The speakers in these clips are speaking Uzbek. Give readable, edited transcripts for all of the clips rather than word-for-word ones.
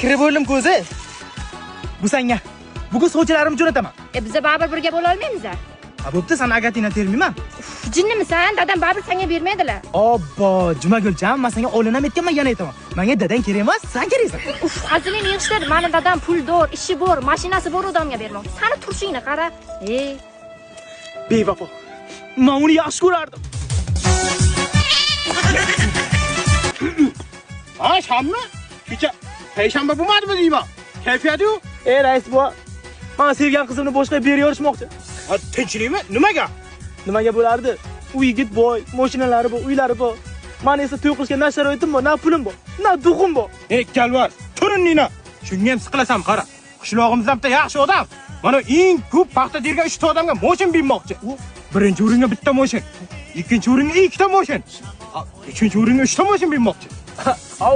kirib o'rlim ko'zi. Bu senga. Bugun sovchilarimni jo'nataman. Biza baribir birga bo'la olmaymiz-a? Bo'pti, sen agatina termayman. Jinnimisan? Dadam baribir senga bermaydilar. Obbo, Jumaguljon, men senga olinam aytganman, yana aytaman. Menga dadang kerak emas, sen keraksan. Hazilingni yig'ishtir. Meni dadam puldor, ishi bor, mashinasi bor odamga bermoqchi. Seni turishingni qara. Bevafo. Men uni yaxshi ko'rardim. Ha, shammi? Kecha payshanba bo'lmadimi deyman. Kayfiyat yo'q. Rais bu. Men sevgan qizimni boshqa berib yorishmoqchi. Ha, tinchlikmi? Nimaga? Nimaga bo'lardi? U yigit boy, mashinalari bor, uylari bor. Men esa to'y qilishga na sharoitim bor, na pulim bor, na duxim bor. Kalvar, turiningni. Shunga ham siqilasam qara. Qishlog'imizda bitta yaxshi odam. Mana eng ko'p paxta tergan 3 ta odamga mashin bermoqchi. Birinchi o'ringa bitta mashin, ikkinchi o'ringa 2 ta mashin, uchinchi o'ringa 3 ta mashin bermoqchi.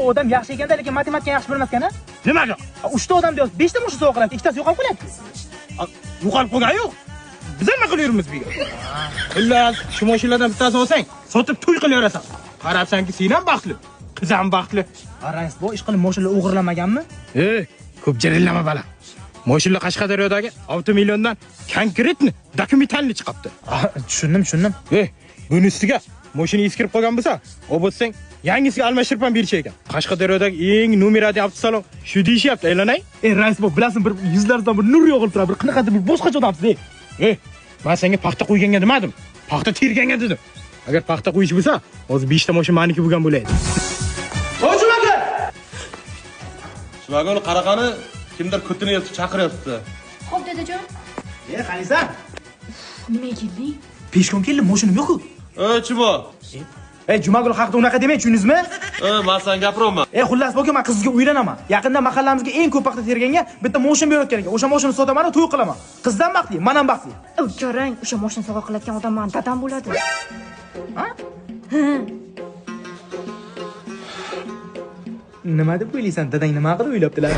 Odam yaxshi ekanda, lekin matematika yaxshi bilmas-kan-a? Nimaga? 3 ta odam deyapsiz, 5 ta mashin sovg'a qiladi, ikkitasi yo'qolib qolyapti. Yo'qolib qolgan yo'q. Biz nima qilyapmiz bu yerda? Xullas, shu mashinalardan bittasini olsang, sotib to'y qilaverasan. Qarabsanki, sen ham baxtli, qiz ham baxtli. Rais, bu ish qilib mashinalar o'g'irlamaganmi? Ko'p jarillama bala. Mashinalar Qashqadaryodagi 6 milliondan konkretni dokumentalni chiqibdi. Tushundim. Buni ustiga mashina eskirib qolgan bo'lsa, o'botsang, yangisiga almashtirib ham berish ekan. Qashqadaryodagi eng nomerali avtosalon shu deyishyapti, aylanay. Rais, bu bilasin, bir yuzlaridan bir nur yog'ilib turadi, bir qanaqadir bir boshqacha odamsiz. Men senga paxta qo'yganga demadim. Paxta terganga dedim. Agar paxta qo'yish bo'lsa, hozir 5 ta mashina meniki bo'lgan bo'laydi. Hoji aka! Shimagul qaraqani kimdir kutini chaqiryapti. Xo'p, dadajon. Qanisan? Nimaga kelding? Peshkom keldim, mashinam yo'q-ku. Chimo. Jumagul haqida unaqa demang, tushundingizmi? Men sen gapiryapman. Xullas, boka, men qizga uylanaman. Yaqinda mahallamizga eng ko'p paxta terganga bitta mashin berayotgan ekan. O'sha mashinani sotaman, to'y qilaman. Qizdan baxtli, men ham baxtli. Qarang, o'sha mashina sovg'a qiladigan odam men dadam bo'ladi. Ha? Nima deb o'ylaysan? Dadang nima qilib o'ylabdilar?